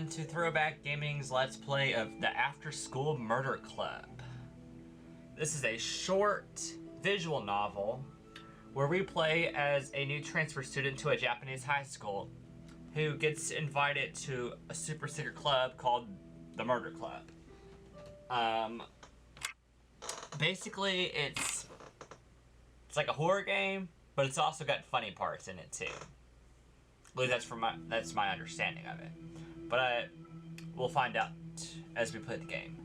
to Throwback Gaming's Let's Play of the After School Murder Club. This is a short visual novel where we play as a new transfer student to a Japanese high school who gets invited to a super secret club called the Murder Club. Basically it's like a horror game, but it's also got funny parts in it too. At least that's my understanding of it. But we'll find out as we play the game.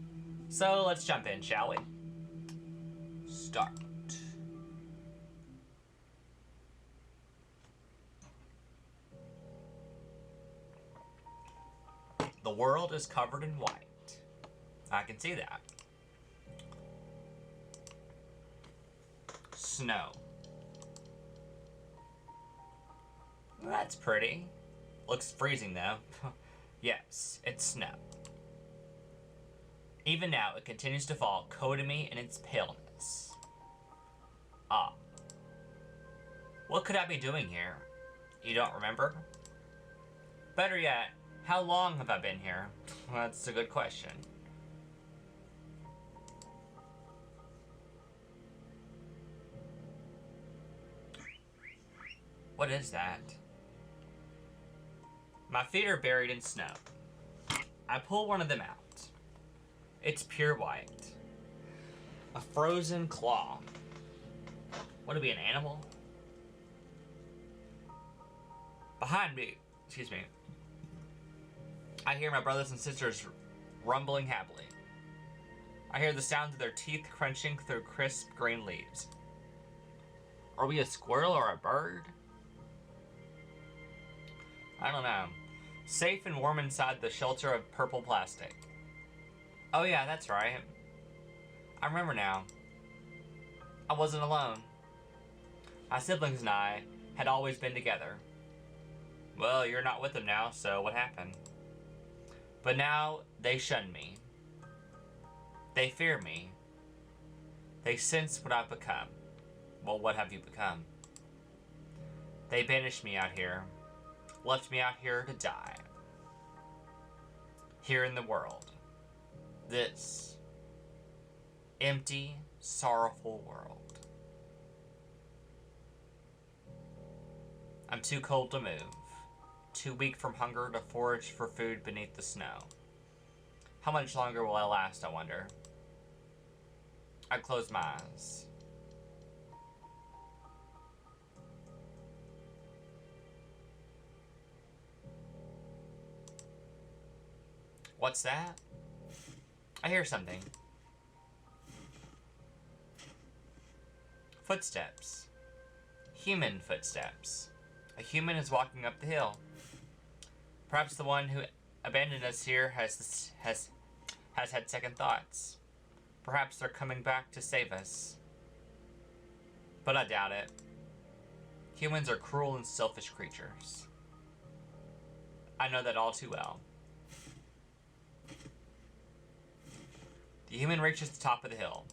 So let's jump in, shall we? Start. The world is covered in white. I can see that. Snow. That's pretty. Looks freezing though. Yes, it's snow. Even now, it continues to fall, coating me in its paleness. Ah. What could I be doing here? You don't remember? Better yet, how long have I been here? Well, that's a good question. What is that? My feet are buried in snow. I pull one of them out. It's pure white. A frozen claw. Would it be an animal? Behind me, excuse me, I hear my brothers and sisters rumbling happily. I hear the sound of their teeth crunching through crisp green leaves. Are we a squirrel or a bird? I don't know. Safe and warm inside the shelter of purple plastic. Oh yeah, that's right. I remember now. I wasn't alone. My siblings and I had always been together. Well, you're not with them now, so what happened? But now, they shun me. They fear me. They sense what I've become. Well, what have you become? They banished me out here. Left me out here to die. Here in the world. This empty, sorrowful world. I'm too cold to move. Too weak from hunger to forage for food beneath the snow. How much longer will I last, I wonder? I close my eyes. What's that? I hear something. Footsteps. Human footsteps. A human is walking up the hill. Perhaps the one who abandoned us here has had second thoughts. Perhaps they're coming back to save us. But I doubt it. Humans are cruel and selfish creatures. I know that all too well. The human reaches the top of the hill.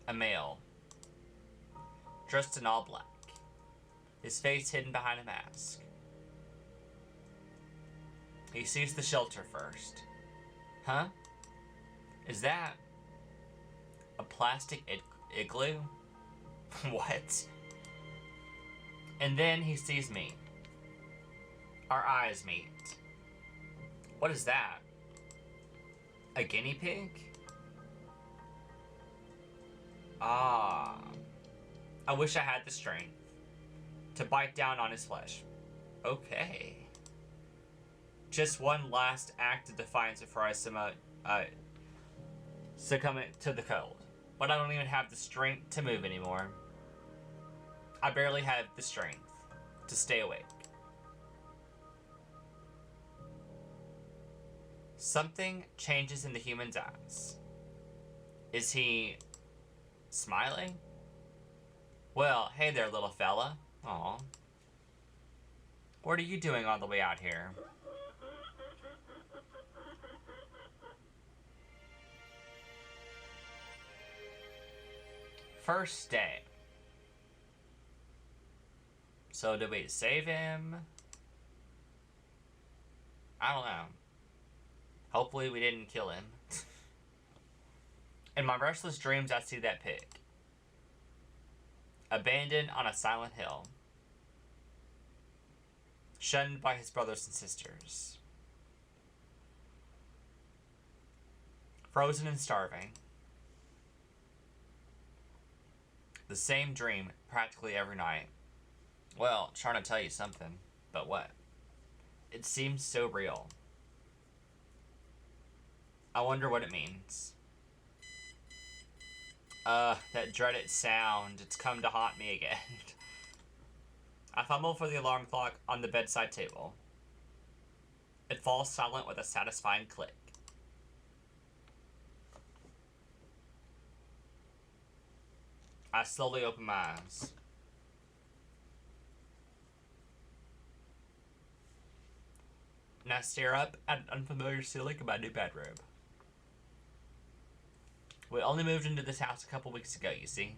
A male. Dressed in all black. His face hidden behind a mask. He sees the shelter first. Huh? Is that a plastic igloo? What? And then he sees me. Our eyes meet. What is that? A guinea pig? Ah. I wish I had the strength to bite down on his flesh. Okay. Just one last act of defiance before I succumb to the cold. But I don't even have the strength to move anymore. I barely have the strength to stay awake. Something changes in the human's eyes. Is he smiling? Well, hey there, little fella. Aw. What are you doing all the way out here? First day. So did we save him? I don't know. Hopefully we didn't kill him. In my restless dreams, I see that pig. Abandoned on a silent hill. Shunned by his brothers and sisters. Frozen and starving. The same dream practically every night. Well, trying to tell you something, but what? It seems so real. I wonder what it means. That dreaded sound. It's come to haunt me again. I fumble for the alarm clock on the bedside table. It falls silent with a satisfying click. I slowly open my eyes. And I stare up at an unfamiliar ceiling in my new bedroom. We only moved into this house a couple weeks ago, you see.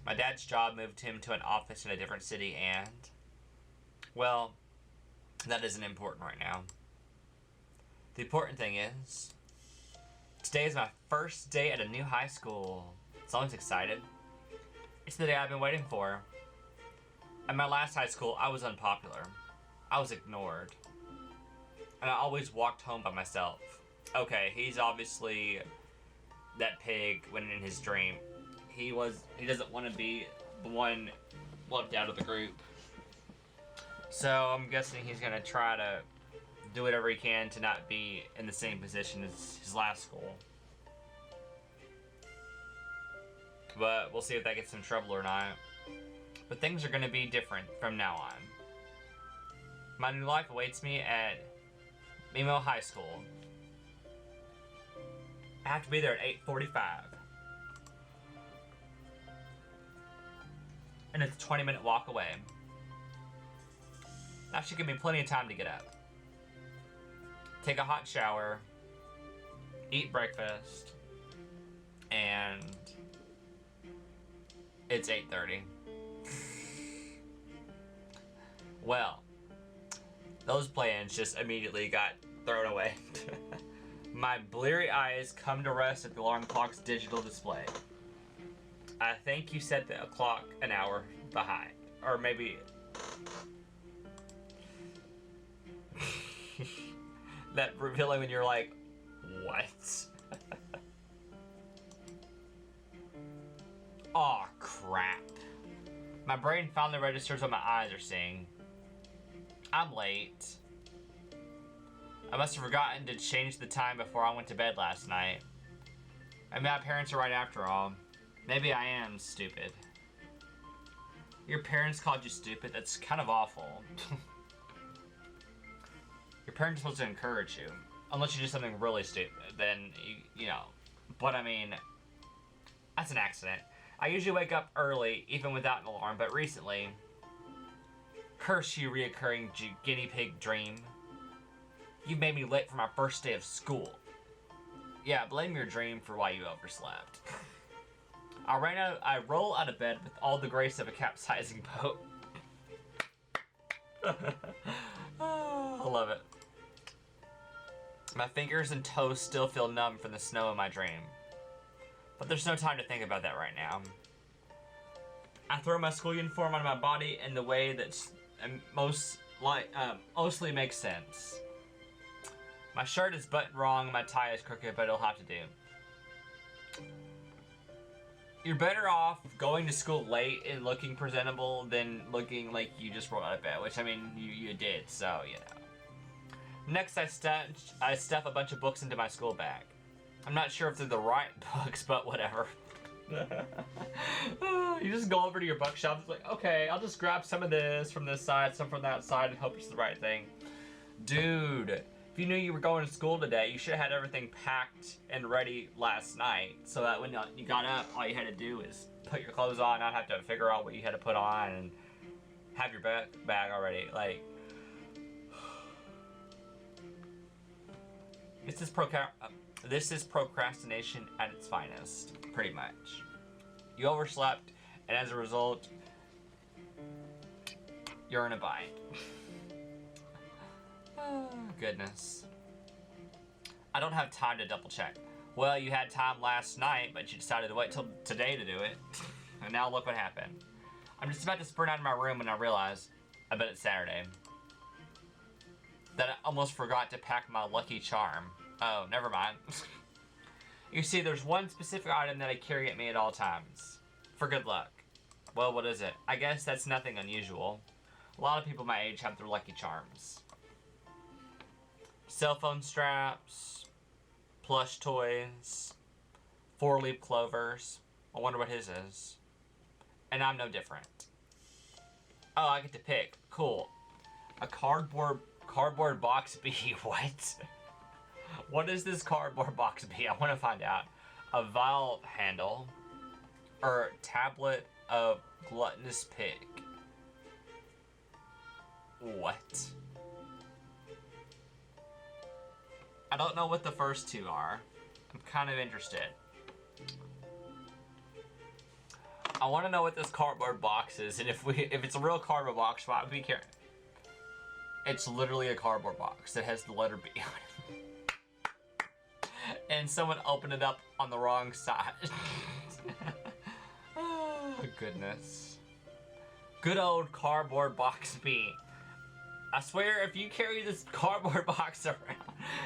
My dad's job moved him to an office in a different city and... well, that isn't important right now. The important thing is... today is my first day at a new high school. So I'm excited. It's the day I've been waiting for. At my last high school, I was unpopular. I was ignored. And I always walked home by myself. Okay, he's obviously that pig when in his dream. He doesn't want to be the one left out of the group. So I'm guessing he's gonna try to do whatever he can to not be in the same position as his last school. But we'll see if that gets him in trouble or not. But things are gonna be different from now on. My new life awaits me at Mimo High School. I have to be there at 8:45. And it's a 20-minute walk away. That should give me plenty of time to get up. Take a hot shower. Eat breakfast. And... it's 8:30. Well, those plans just immediately got thrown away. My bleary eyes come to rest at the alarm clock's digital display. I think you set the clock an hour behind. Or maybe... that revealing when you're like, what? Aw, crap. My brain finally registers what my eyes are seeing. I'm late. I must have forgotten to change the time before I went to bed last night. Maybe my parents are right after all. Maybe I am stupid. Your parents called you stupid? That's kind of awful. Your parents are supposed to encourage you. Unless you do something really stupid, then, you know. But I mean, that's an accident. I usually wake up early, even without an alarm, but recently... curse you, reoccurring guinea pig dream. You made me late for my first day of school. Yeah, blame your dream for why you overslept. I roll out of bed with all the grace of a capsizing boat. Oh, I love it. My fingers and toes still feel numb from the snow in my dream. But there's no time to think about that right now. I throw my school uniform on my body in the way that's mostly makes sense. My shirt is buttoned wrong, my tie is crooked, but it'll have to do. You're better off going to school late and looking presentable than looking like you just rolled out of bed, which, I mean, you did, so, you know. Next, I stuff a bunch of books into my school bag. I'm not sure if they're the right books, but whatever. You just go over to your bookshelf, it's like, okay, I'll just grab some of this from this side, some from that side, and hope it's the right thing. Dude, if you knew you were going to school today, you should have had everything packed and ready last night, so that when you got up, all you had to do is put your clothes on, not have to figure out what you had to put on, and have your bag already. Like, this is procrastination at its finest, pretty much. You overslept, and as a result, you're in a bind. goodness. I don't have time to double check. Well, you had time last night, but you decided to wait till today to do it. And now look what happened. I'm just about to sprint out of my room when I realize, I bet it's Saturday, that I almost forgot to pack my Lucky Charm. Oh, never mind. You see, there's one specific item that I carry at me at all times. For good luck. Well, what is it? I guess that's nothing unusual. A lot of people my age have their Lucky Charms. Cell phone straps, plush toys, 4-leaf clovers. I wonder what his is. And I'm no different. Oh, I get to pick. Cool. A cardboard box bee. What? What is this cardboard box bee? I want to find out. A vial handle. Or tablet of gluttonous pig. What? I don't know what the first two are. I'm kind of interested. I want to know what this cardboard box is, and if it's a real cardboard box, why would we care? It's literally a cardboard box that has the letter B on it. And someone opened it up on the wrong side. Oh, goodness. Good old cardboard box B. I swear, if you carry this cardboard box around,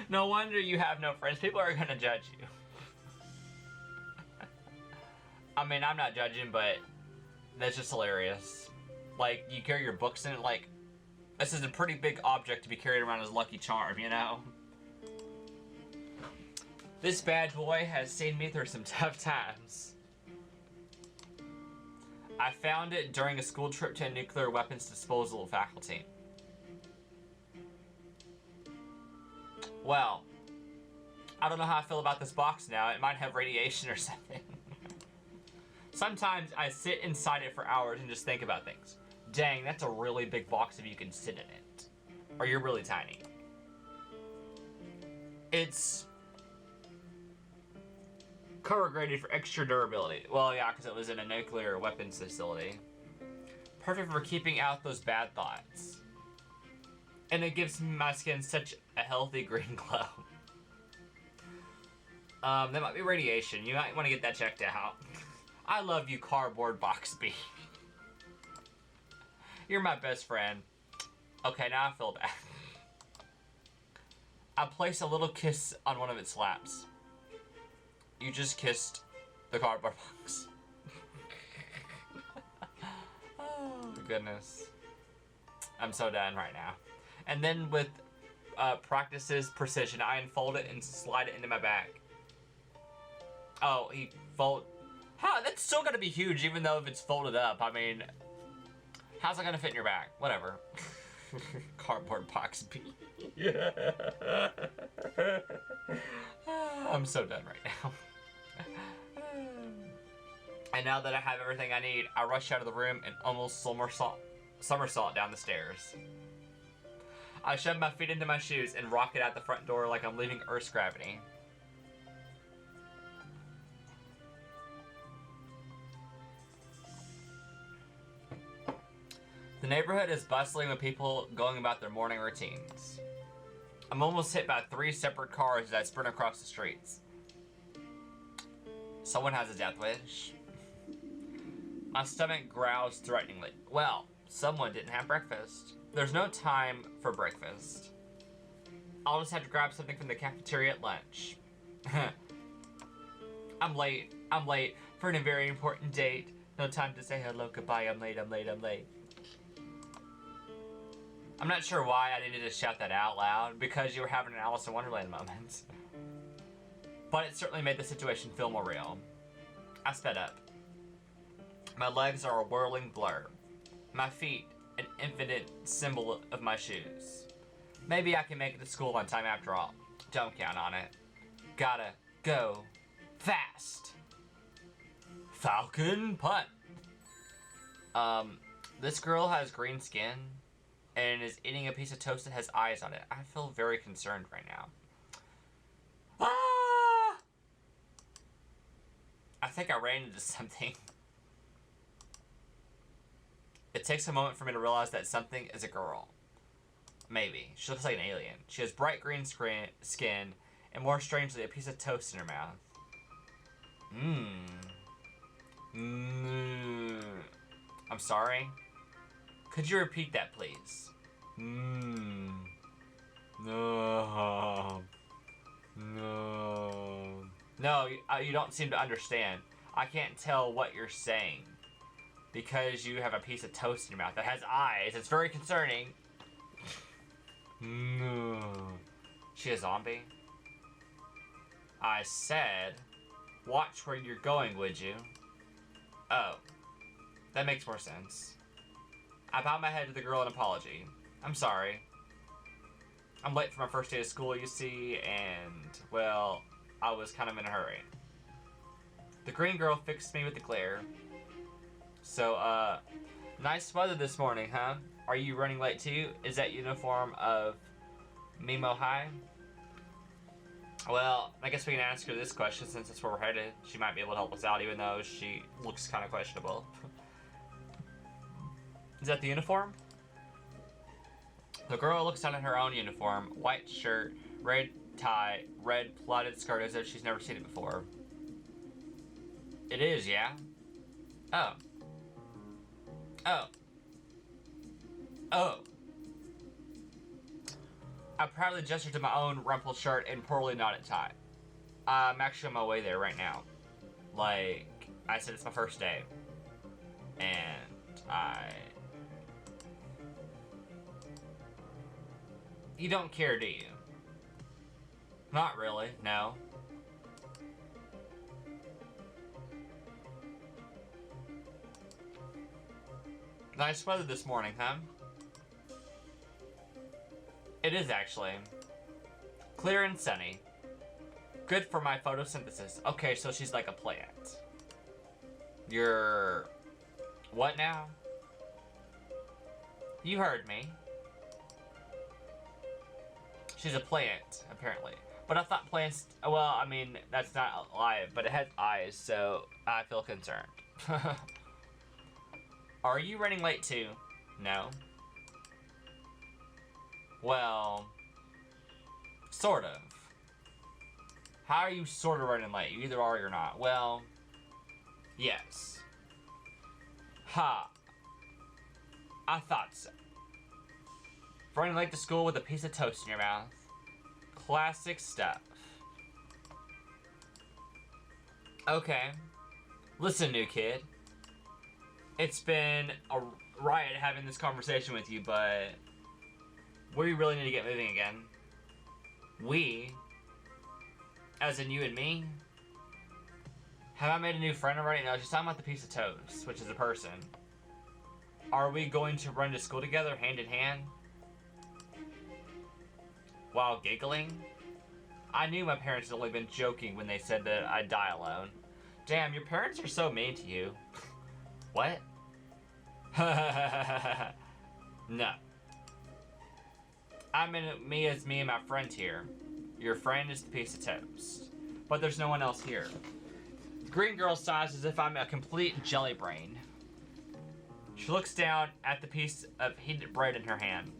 no wonder you have no friends. People are gonna judge you. I mean, I'm not judging, but that's just hilarious. Like, you carry your books in it, like, this is a pretty big object to be carried around as Lucky Charm, you know? This bad boy has seen me through some tough times. I found it during a school trip to a nuclear weapons disposal faculty. Well, I don't know how I feel about this box now. It might have radiation or something. Sometimes I sit inside it for hours and just think about things. Dang, that's a really big box if you can sit in it. Or you're really tiny. It's corrugated for extra durability. Well, yeah, because it was in a nuclear weapons facility. Perfect for keeping out those bad thoughts. And it gives my skin such a healthy green glow. That might be radiation. You might want to get that checked out. I love you, cardboard box bee. You're my best friend. Okay, now I feel bad. I place a little kiss on one of its laps. You just kissed the cardboard box. Oh, goodness. I'm so done right now. And then with practice's precision, I unfold it and slide it into my bag. Oh, he fold. Huh, that's still gonna be huge even though if it's folded up. I mean, how's it gonna fit in your bag? Whatever. Cardboard box bee. Yeah. I'm so done right now. And now that I have everything I need, I rush out of the room and almost somersault down the stairs. I shove my feet into my shoes and rocket out the front door like I'm leaving Earth's gravity. The neighborhood is bustling with people going about their morning routines. I'm almost hit by 3 separate cars as I sprint across the streets. Someone has a death wish. My stomach growls threateningly. Well, someone didn't have breakfast. There's no time for breakfast. I'll just have to grab something from the cafeteria at lunch. I'm late for a very important date. No time to say hello, goodbye, I'm late. I'm not sure why I needed to shout that out loud, because you were having an Alice in Wonderland moment. But it certainly made the situation feel more real. I sped up. My legs are a whirling blur. My feet, an infinite symbol of my shoes. Maybe I can make it to school on time after all. Don't count on it. Gotta go fast. Falcon punt. This girl has green skin and is eating a piece of toast that has eyes on it. I feel very concerned right now. Ah! I think I ran into something. It takes a moment for me to realize that something is a girl. Maybe. She looks like an alien. She has bright green skin, and more strangely, a piece of toast in her mouth. I'm sorry? Could you repeat that, please? No. No. No, you don't seem to understand. I can't tell what you're saying. Because you have a piece of toast in your mouth that has eyes. It's very concerning. No. She a zombie? I said, watch where you're going, would you? Oh. That makes more sense. I bowed my head to the girl in apology. I'm sorry. I'm late for my first day of school, you see, and, well, I was kind of in a hurry. The green girl fixed me with the glare. So, nice weather this morning, huh? Are you running late too? Is that uniform of Mimo High? Well, I guess we can ask her this question since that's where we're headed. She might be able to help us out even though she looks kind of questionable. Is that the uniform? The girl looks down at her own uniform. White shirt, red tie, red plaited skirt as if she's never seen it before. It is, yeah? Oh. Oh. Oh. I proudly gestured to my own rumpled shirt and poorly knotted tie. I'm actually on my way there right now. Like, I said, it's my first day. And You don't care, do you? Not really, no. Nice weather this morning, huh? It is, actually. Clear and sunny. Good for my photosynthesis. Okay, so she's like a plant. You're... What now? You heard me. She's a plant, apparently. But I thought plants... Well, I mean, that's not alive, but it has eyes, so I feel concerned. Are you running late too? No. Well, sort of. How are you sort of running late? You either are or you're not. Well, yes. Ha. I thought so. Running late to school with a piece of toast in your mouth. Classic stuff. Okay. Listen, new kid. It's been a riot having this conversation with you, but we really need to get moving again. We, as in you and me, have I made a new friend already? No, she's talking about the piece of toast, which is a person. Are we going to run to school together, hand in hand? While giggling? I knew my parents had only been joking when they said that I'd die alone. Damn, your parents are so mean to you. What? No. I mean, me and my friend here. Your friend is the piece of toast. But there's no one else here. Green girl sighs as if I'm a complete jelly brain. She looks down at the piece of heated bread in her hand.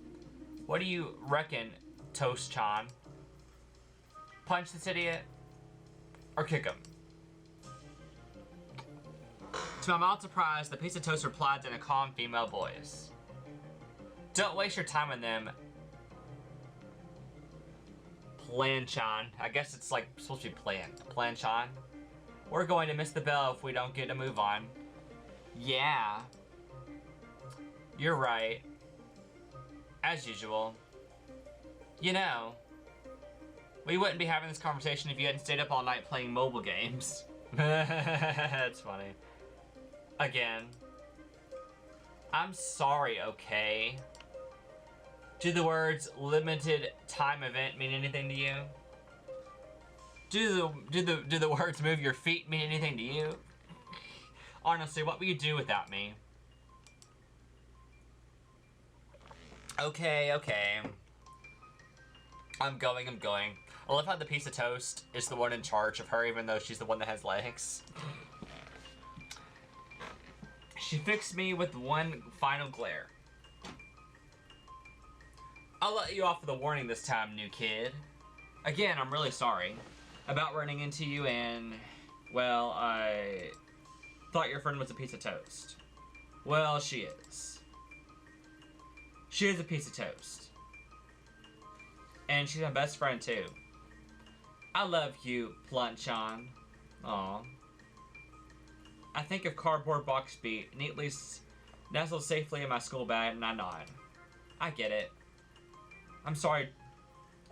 What do you reckon, Toast-chan? Punch this idiot? Or kick him? To my mild surprise, the piece of toast replied in a calm female voice. Don't waste your time on them, Plan-chan. I guess it's like supposed to be Plan-chan. We're going to miss the bell if we don't get a move on. Yeah. You're right. As usual. You know, we wouldn't be having this conversation if you hadn't stayed up all night playing mobile games. That's funny. Again. I'm sorry, okay? Do the words limited time event mean anything to you? Do the words move your feet mean anything to you? Honestly, what would you do without me? Okay. I'm going. I love how the piece of toast is the one in charge of her, even though she's the one that has legs. She fixed me with one final glare. I'll let you off with a warning this time, new kid. Again, I'm really sorry about running into you and, well, I thought your friend was a piece of toast. Well, she is. She is a piece of toast. And she's my best friend, too. I love you, Planchon. Aw. I think of cardboard box beat, neatly nestled safely in my school bag, and I nod. I get it. I'm sorry,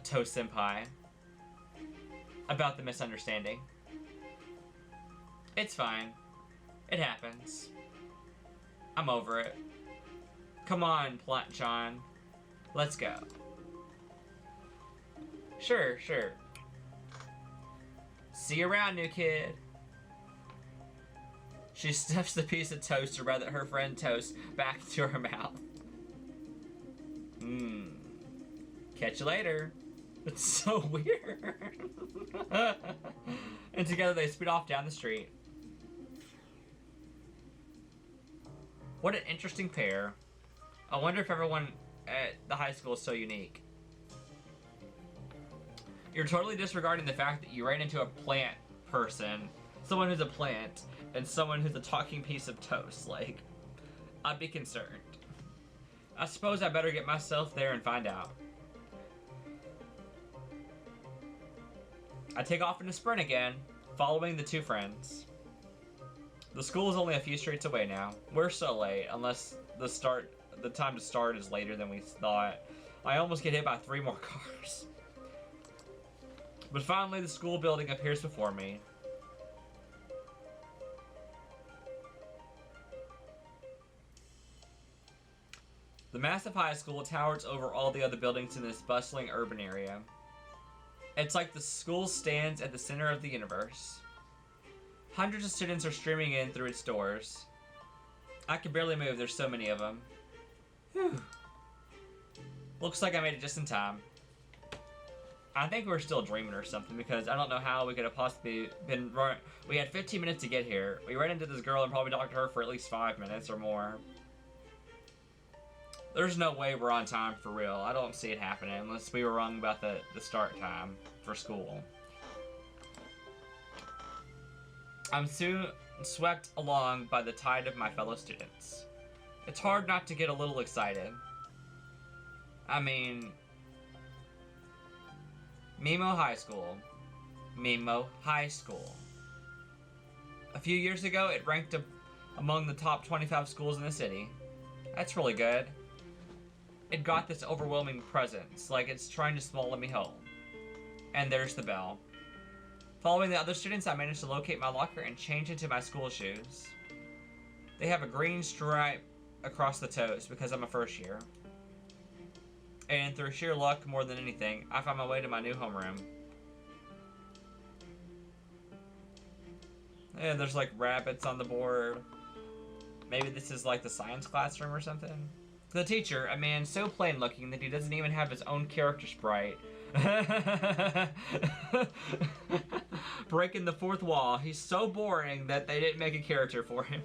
Toast Senpai, about the misunderstanding. It's fine. It happens. I'm over it. Come on, Planchon. Let's go. Sure. See you around, new kid. She stuffs the piece of toast, or rather her friend toast, back into her mouth. Catch you later. It's so weird. And together they speed off down the street. What an interesting pair. I wonder if everyone at the high school is so unique. You're totally disregarding the fact that you ran into a plant person, someone who's a plant, and someone who's a talking piece of toast. Like, I'd be concerned. I suppose I better get myself there and find out. I take off in a sprint again, following the two friends. The school is only a few streets away now. We're so late, unless the time to start is later than we thought. I almost get hit by 3 more cars. But finally, the school building appears before me. The massive high school towers over all the other buildings in this bustling urban area. It's like the school stands at the center of the universe. Hundreds of students are streaming in through its doors. I can barely move, there's so many of them. Whew. Looks like I made it just in time. I think we're still dreaming or something, because I don't know how we could have possibly been run. We had 15 minutes to get here. We ran into this girl and probably talked to her for at least 5 minutes or more. There's no way we're on time for real. I don't see it happening unless we were wrong about the start time for school. I'm soon swept along by the tide of my fellow students. It's hard not to get a little excited. I mean, Mimo High School. Mimo High School. A few years ago, it ranked among the top 25 schools in the city. That's really good. It got this overwhelming presence, like it's trying to swallow me whole. And there's the bell. Following the other students, I managed to locate my locker and change into my school shoes. They have a green stripe across the toes because I'm a first year. And through sheer luck, more than anything, I found my way to my new homeroom. And there's like rabbits on the board. Maybe this is like the science classroom or something. The teacher, a man so plain looking that he doesn't even have his own character sprite. Breaking the fourth wall. He's so boring that they didn't make a character for him.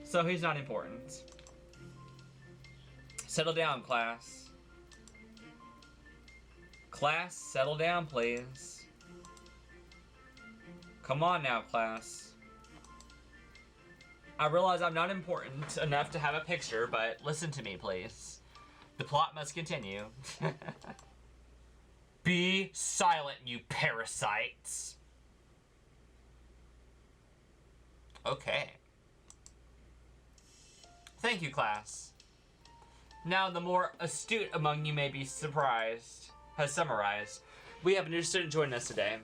So he's not important. Settle down, class. Class, settle down, please. Come on now, class. I realize I'm not important enough to have a picture, but listen to me, please. The plot must continue. Be silent, you parasites. Okay. Thank you, class. Now, the more astute among you may be has summarized. We have a new student joining us today.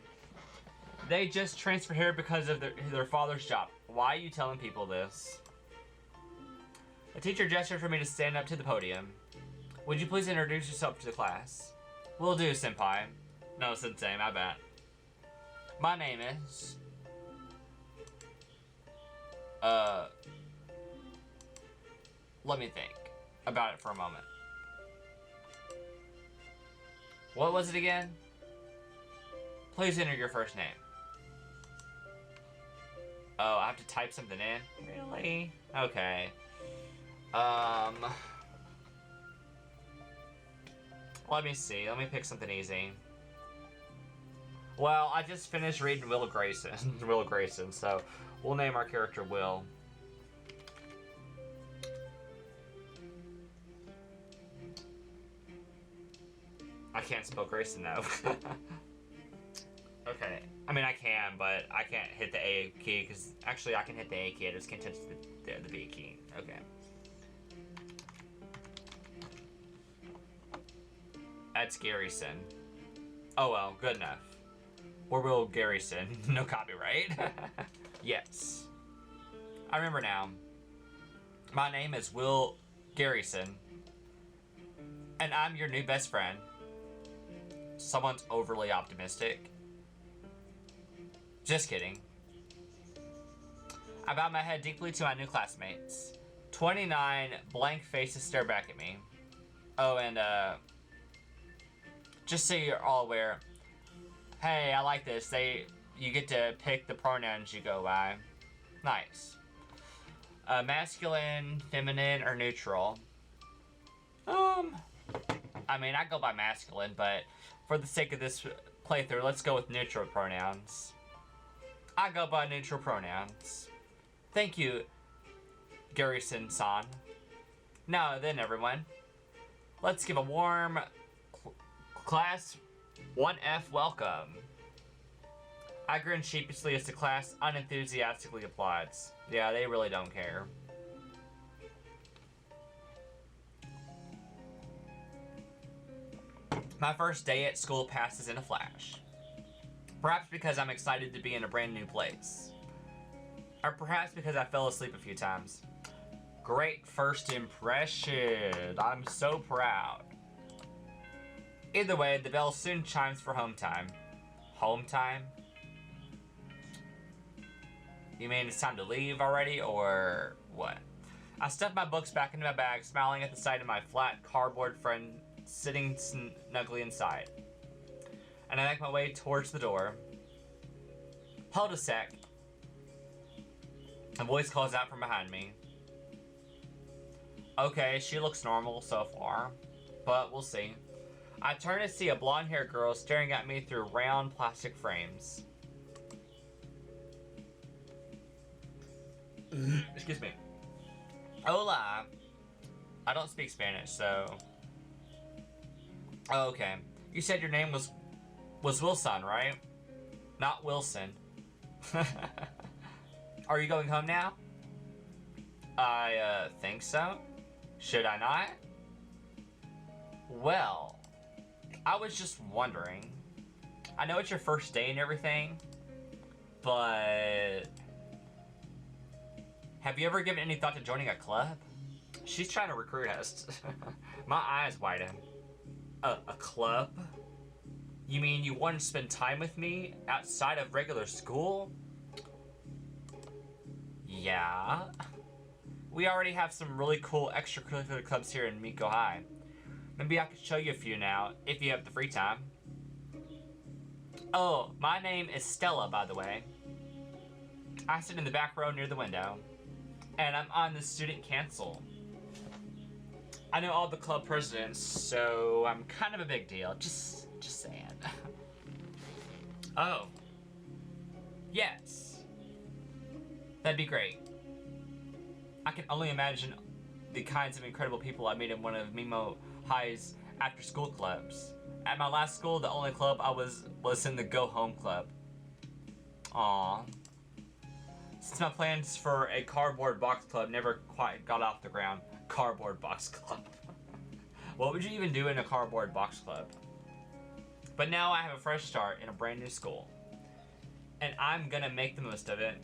They just transferred here because of their father's job. Why are you telling people this? The teacher gestured for me to stand up to the podium. Would you please introduce yourself to the class? Will do, senpai. No, sensei, my bad. My name is... Let me think about it for a moment. What was it again? Please enter your first name. Oh, I have to type something in? Really? Okay. Let me see. Let me pick something easy. Well, I just finished reading Will Grayson. Will Grayson, so we'll name our character Will. I can't spell Grayson though. Okay. I mean, I can, but I can't hit the A key because actually I can hit the A key. I just can't touch the B key. Okay. That's Garrison. Oh well, good enough. Or Will Garrison. No copyright. Yes. I remember now. My name is Will Garrison. And I'm your new best friend. Someone's overly optimistic. Just kidding. I bow my head deeply to my new classmates. 29 blank faces stare back at me. Oh, and just so you're all aware, hey, I like this. You get to pick the pronouns you go by. Nice. Masculine, feminine, or neutral? I mean, I go by masculine, but for the sake of this playthrough, let's go with neutral pronouns. I go by neutral pronouns. Thank you, Garrison-san. Now then, everyone, let's give a warm Class 1F welcome. I grin sheepishly as the class unenthusiastically applauds. Yeah, they really don't care. My first day at school passes in a flash. Perhaps because I'm excited to be in a brand new place. Or perhaps because I fell asleep a few times. Great first impression. I'm so proud. Either way, the bell soon chimes for home time. Home time? You mean it's time to leave already, or what? I stuff my books back into my bag, smiling at the sight of my flat cardboard friend sitting snugly inside. And I make my way towards the door. Hold a sec. A voice calls out from behind me. Okay, she looks normal so far, but we'll see. I turn to see a blonde-haired girl staring at me through round plastic frames. Excuse me. Hola. I don't speak Spanish, so... Oh, okay. You said your name was Wilson, right? Not Wilson. Are you going home now? I, think so. Should I not? Well, I was just wondering. I know it's your first day and everything, but... Have you ever given any thought to joining a club? She's trying to recruit us. My eyes widen. A club? You mean you want to spend time with me outside of regular school? Yeah. We already have some really cool extracurricular clubs here in Miko High. Maybe I could show you a few now, if you have the free time. Oh, my name is Stella, by the way. I sit in the back row near the window. And I'm on the student council. I know all the club presidents, so I'm kind of a big deal. Just saying. Oh. Yes. That'd be great. I can only imagine the kinds of incredible people I meet in one of Mimo High's after-school clubs. At my last school, the only club I was in the Go Home Club. Aww. Since my plans for a cardboard box club never quite got off the ground. Cardboard box club. What would you even do in a cardboard box club? But now I have a fresh start in a brand new school. And I'm gonna make the most of it.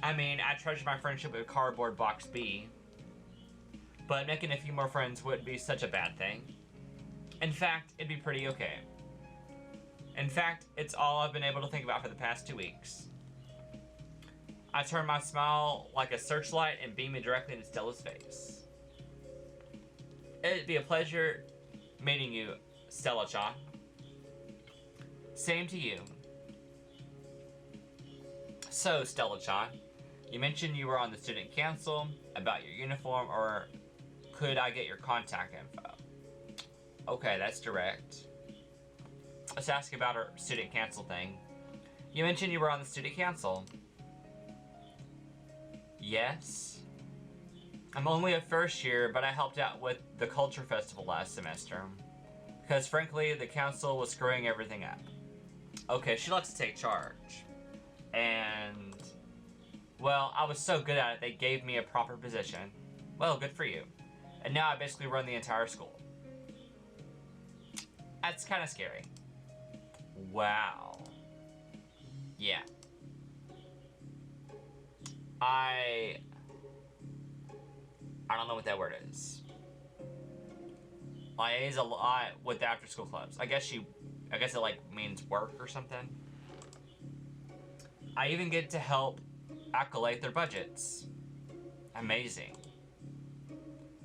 I mean, I treasure my friendship with Cardboard Box B. But making a few more friends wouldn't be such a bad thing. In fact, it'd be pretty okay. In fact, it's all I've been able to think about for the past 2 weeks. I turn my smile like a searchlight and beam it directly into Stella's face. It'd be a pleasure meeting you, Stella-chan. Same to you. So, Stella-chan, you mentioned you were on the student council about your uniform, or could I get your contact info? Okay, that's direct. Let's ask about our student council thing. You mentioned you were on the student council. Yes. I'm only a first year, but I helped out with the culture festival last semester. Because frankly, the council was screwing everything up. Okay, she likes to take charge. And, well, I was so good at it, they gave me a proper position. Well, good for you. And now I basically run the entire school. That's kind of scary. Wow. Yeah. I don't know what that word is. Liaise a lot with the after-school clubs. I guess it like means work or something. I even get to help accolade their budgets. Amazing.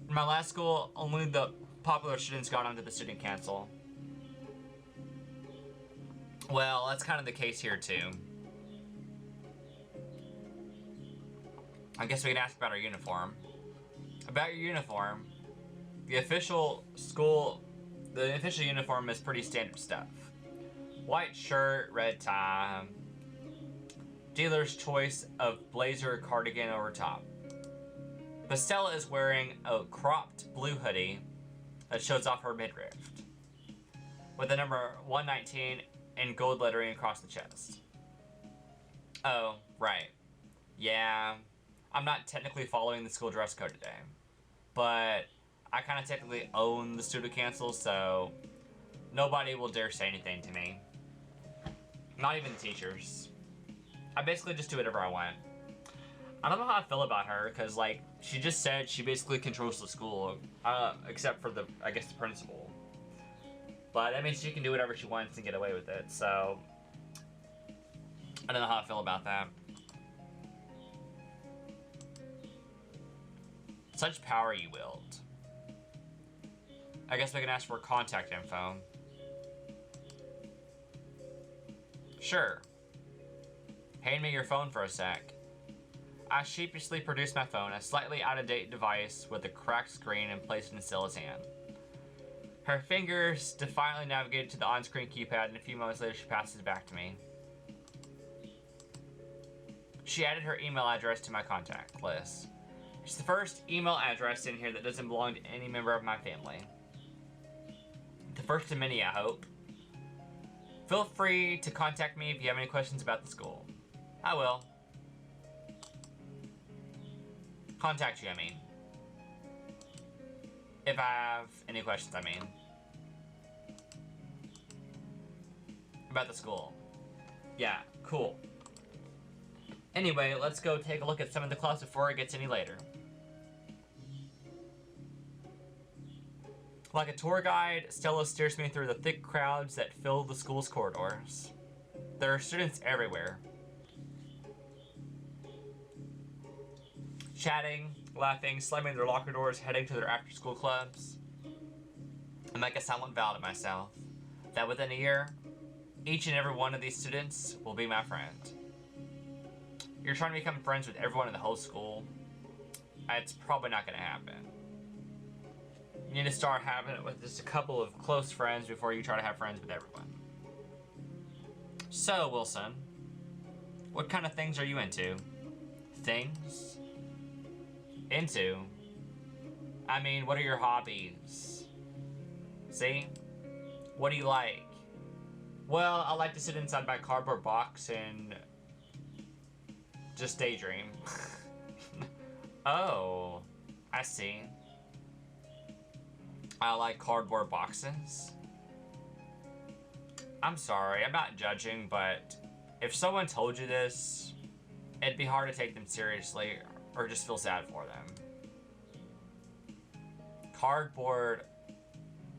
In my last school, only the popular students got onto the student council. Well, that's kind of the case here too. I guess we can ask about our uniform. About your uniform, the official uniform is pretty standard stuff. White shirt, red tie, dealer's choice of blazer cardigan over top. But Stella is wearing a cropped blue hoodie that shows off her midriff, with the number 119 in gold lettering across the chest. Oh, right. Yeah, I'm not technically following the school dress code today, but I kind of technically own the student council, so nobody will dare say anything to me. Not even the teachers. I basically just do whatever I want. I don't know how I feel about her, because, like, she just said she basically controls the school, except for I guess, the principal. But that means she can do whatever she wants and get away with it, so I don't know how I feel about that. Such power you wield. I guess we can ask for contact info. Sure. Hand me your phone for a sec. I sheepishly produce my phone, a slightly out-of-date device with a cracked screen, and place it in Stella's hand. Her fingers defiantly navigate to the on-screen keypad, and a few moments later she passes it back to me. She added her email address to my contact list. It's the first email address in here that doesn't belong to any member of my family. The first of many, I hope. Feel free to contact me if you have any questions about the school. I will. Contact you, I mean. If I have any questions, I mean. About the school. Yeah, cool. Anyway, let's go take a look at some of the clubs before it gets any later. Like a tour guide, Stella steers me through the thick crowds that fill the school's corridors. There are students everywhere. Chatting, laughing, slamming their locker doors, heading to their after-school clubs. I make a silent vow to myself that within a year, each and every one of these students will be my friend. You're trying to become friends with everyone in the whole school. It's probably not going to happen. You need to start having it with just a couple of close friends before you try to have friends with everyone. So, Wilson, what kind of things are you into? Things? Into? I mean, what are your hobbies? See? What do you like? Well, I like to sit inside my cardboard box and just daydream. Oh, I see. I like cardboard boxes. I'm sorry, I'm not judging, but if someone told you this, it'd be hard to take them seriously or just feel sad for them. Cardboard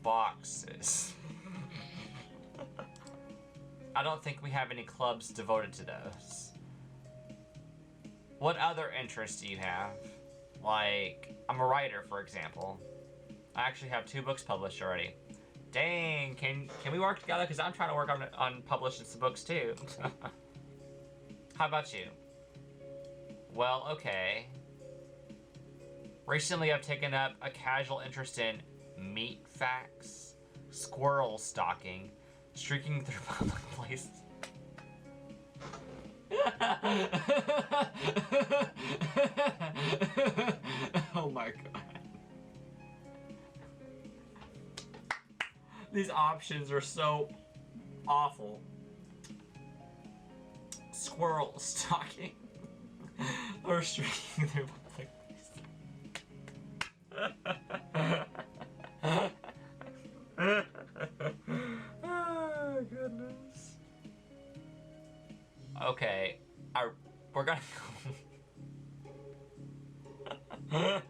boxes. I don't think we have any clubs devoted to those. What other interests do you have? Like, I'm a writer, for example. I actually have 2 books published already. Dang, can we work together? Because I'm trying to work on publishing some books too. How about you? Well, okay. Recently I've taken up a casual interest in meat facts. Squirrel stalking. Streaking through public places. Oh my god. These options are so awful. Squirrel stalking. Or streaking through public places. Oh goodness. Okay, we're gonna go.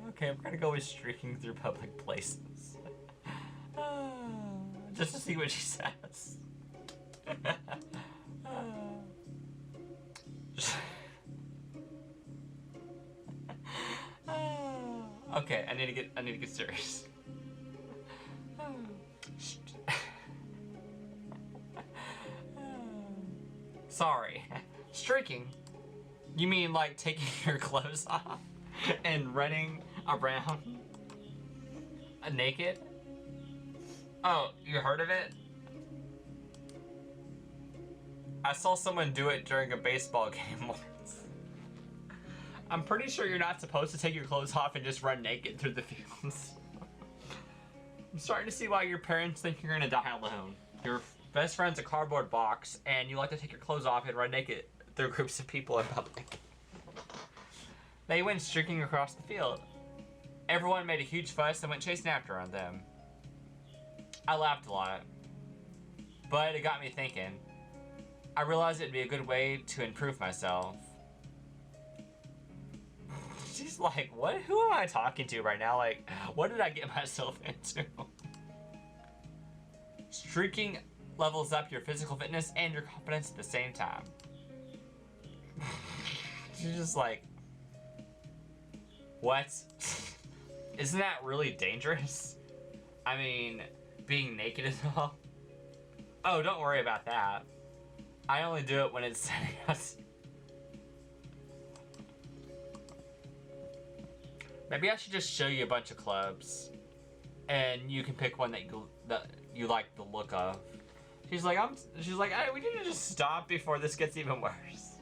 Okay, I'm gonna go with streaking through public places. Just to see what she says. Okay, I need to get serious. Sorry. Streaking? You mean like taking your clothes off and running around naked? Oh, you heard of it? I saw someone do it during a baseball game once. I'm pretty sure you're not supposed to take your clothes off and just run naked through the fields. I'm starting to see why your parents think you're gonna die alone. Your best friend's a cardboard box, and you like to take your clothes off and run naked through groups of people in public. They went streaking across the field. Everyone made a huge fuss and went chasing after them. I laughed a lot, but it got me thinking. I realized it'd be a good way to improve myself. She's like, what? Who am I talking to right now? Like, what did I get myself into? Streaking levels up your physical fitness and your confidence at the same time. She's just like, what? Isn't that really dangerous? I mean, being naked is all. Oh, don't worry about that. I only do it when it's setting us. Maybe I should just show you a bunch of clubs, and you can pick one that you like the look of. She's like, hey, we need to just stop before this gets even worse.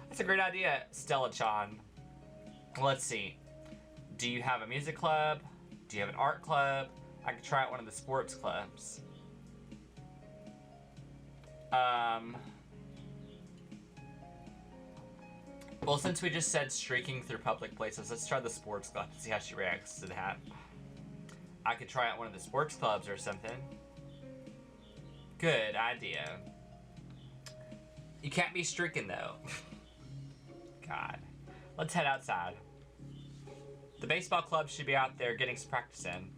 That's a great idea, Stella Chan. Let's see. Do you have a music club? Do you have an art club? I could try out one of the sports clubs. Well, since we just said streaking through public places, let's try the sports club and see how she reacts to that. I could try out one of the sports clubs or something. Good idea. You can't be streaking though. God. Let's head outside. The baseball club should be out there getting some practice in.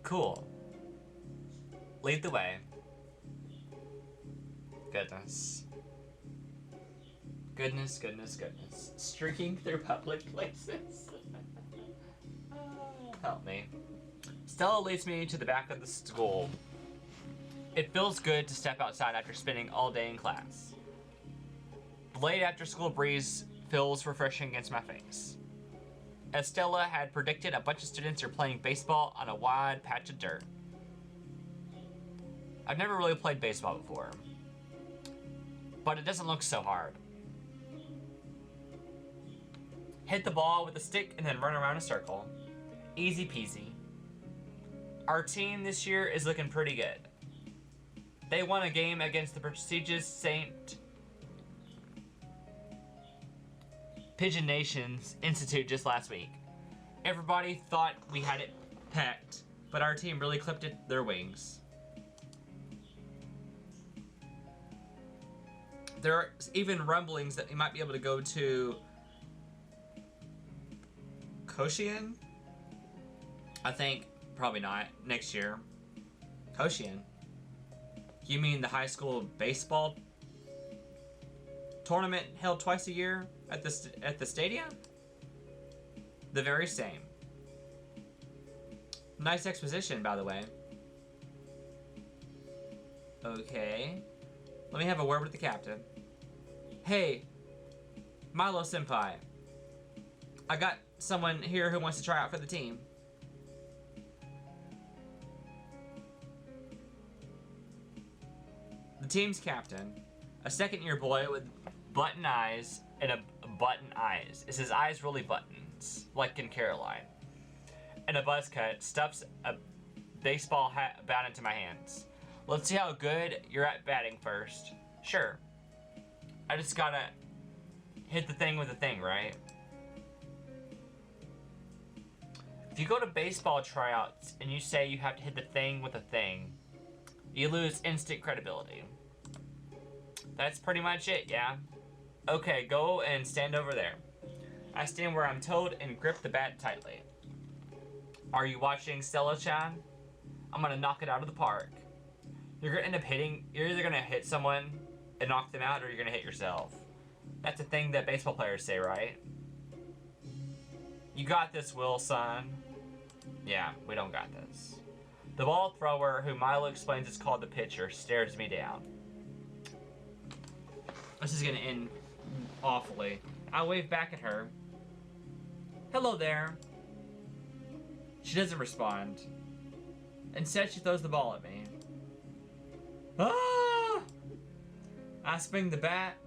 Cool. Lead the way. Goodness. Goodness, goodness, goodness. Streaking through public places. Help me. Stella leads me to the back of the school. It feels good to step outside after spending all day in class. The late after school breeze feels refreshing against my face. As Stella had predicted, a bunch of students are playing baseball on a wide patch of dirt. I've never really played baseball before, but it doesn't look so hard. Hit the ball with a stick and then run around a circle. Easy peasy. Our team this year is looking pretty good. They won a game against the prestigious St. Pigeon Nations Institute just last week. Everybody thought we had it pecked, but our team really clipped their wings. There are even rumblings that we might be able to go to Koshian? I think, probably not, next year. Koshian? You mean the high school baseball tournament held twice a year at the stadium? The very same. Nice exposition, by the way. Okay. Let me have a word with the captain. Hey, Milo Senpai. I got someone here who wants to try out for the team. The team's captain, a second-year boy with button eyes and a button eyes. Is his eyes really buttons, like in Caroline? And a buzz cut stuffs a baseball bat into my hands. Let's see how good you're at batting first. Sure. I just gotta hit the thing with a thing, right? If you go to baseball tryouts and you say you have to hit the thing with a thing, you lose instant credibility. That's pretty much it, yeah? Okay, go and stand over there. I stand where I'm told and grip the bat tightly. Are you watching Stella-chan? I'm gonna knock it out of the park. You're gonna end up hitting, you're either gonna hit someone and knock them out or you're gonna hit yourself. That's a thing that baseball players say, right? You got this, Wilson. Yeah, we don't got this. The ball thrower, who Milo explains is called the pitcher, stares me down. This is gonna end awfully. I wave back at her. Hello there. She doesn't respond. Instead, she throws the ball at me. Ah! I swing the bat.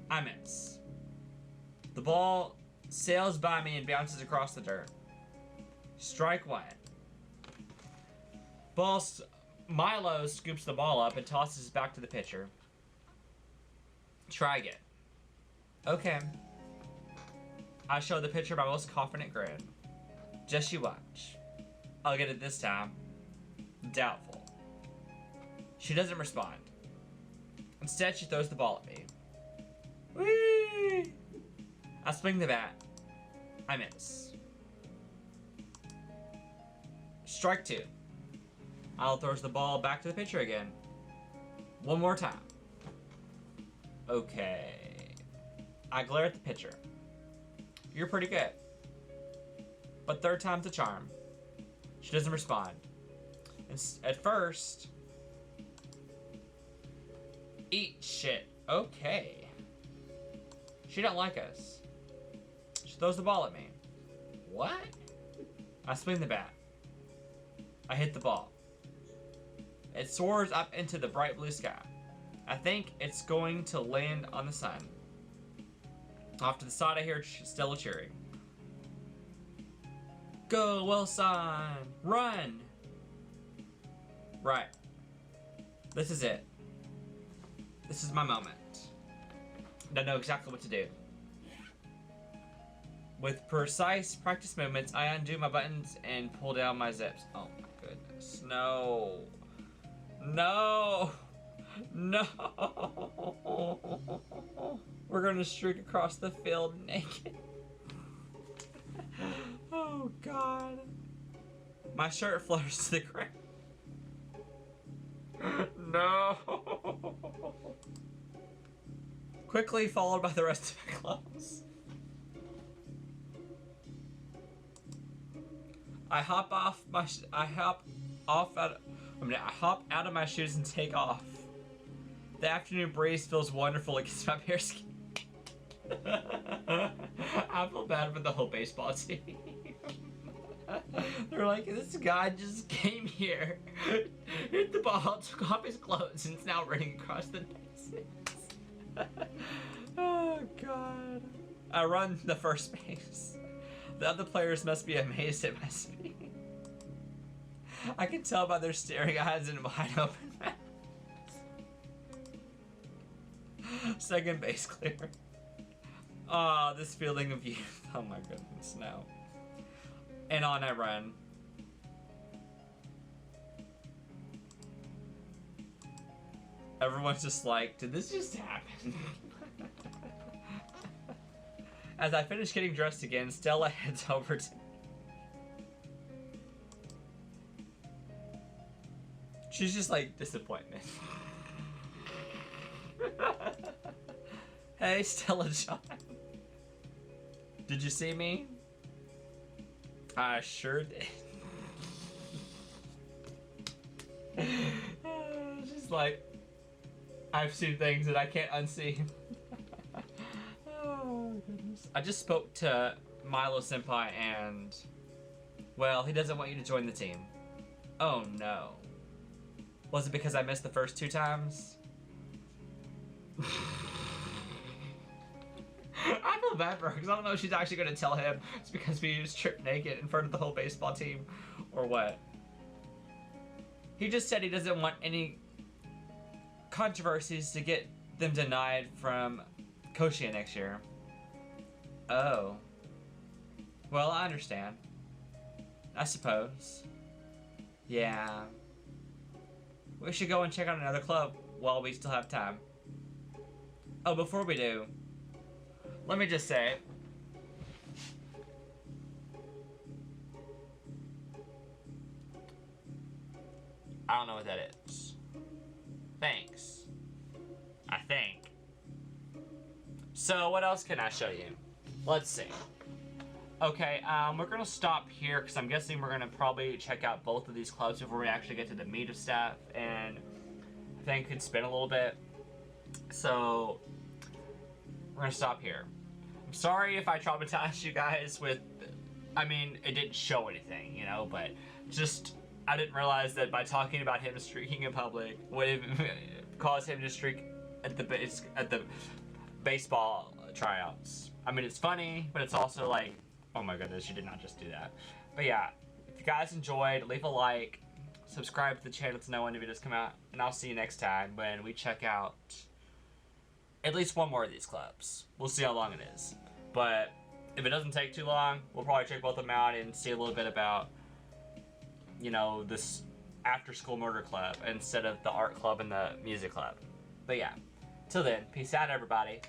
I miss. The ball sails by me and bounces across the dirt. Strike one. Milo scoops the ball up and tosses it back to the pitcher. Try again. Okay. I show the pitcher my most confident grin. Just you watch. I'll get it this time. Doubtful. She doesn't respond. Instead, she throws the ball at me. Whee! I swing the bat. I miss. Strike two. Al throws the ball back to the pitcher again. One more time. Okay. I glare at the pitcher. You're pretty good. But third time's a charm. She doesn't respond. And at first... Eat shit. Okay. She don't like us. She throws the ball at me. What? I swing the bat. I hit the ball. It soars up into the bright blue sky. I think it's going to land on the sun. Off to the side, I hear Stella cheering. Go, Wilson! Run! Right. This is it. This is my moment. I know exactly what to do. With precise practice movements, I undo my buttons and pull down my zips. Oh my goodness. No. No. No. We're gonna streak across the field naked. Oh God. My shirt flutters to the ground. No. Quickly followed by the rest of my clothes. I hop out of my shoes and take off. The afternoon breeze feels wonderful against my bare skin. I feel bad for the whole baseball team. They're like, this guy just came here, hit the ball, took off his clothes, and is now running across the bases. Oh God. I run the first base. The other players must be amazed at my speed. I can tell by their staring eyes and wide open mouths. Second base clear. Ah, this feeling of youth. Oh my goodness, no. And on I run. Everyone's just like, did this just happen? As I finish getting dressed again, Stella heads over to me. She's just like disappointment. Hey, Stella-chan. Did you see me? I sure did. She's like, I've seen things that I can't unsee. Oh goodness. I just spoke to Milo Senpai and, well, he doesn't want you to join the team. Oh no. Was it because I missed the first 2 times? I feel bad for her because I don't know if she's actually going to tell him it's because we used stripped naked in front of the whole baseball team or what. He just said he doesn't want any controversies to get them denied from Koshia next year. Oh. Well, I understand. I suppose. Yeah. We should go and check out another club while we still have time. Oh, before we do, let me just say, I don't know what that is. Thanks. I think. So what else can I show you? Let's see. Okay, we're gonna stop here because I'm guessing we're gonna probably check out both of these clubs before we actually get to the meat of stuff, and I think it could spin a little bit. So we're gonna stop here. I'm sorry if I traumatized you guys with, I mean, it didn't show anything, you know, but just, I didn't realize that by talking about him streaking in public would cause him to streak at the baseball tryouts. I mean, it's funny, but it's also like, oh my goodness, you did not just do that. But yeah, if you guys enjoyed, leave a like, subscribe to the channel to know when the videos come out, and I'll see you next time when we check out at least one more of these clubs. We'll see how long it is. But if it doesn't take too long, we'll probably check both of them out and see a little bit about, you know, this after-school murder club instead of the art club and the music club. But yeah, till then, peace out, everybody.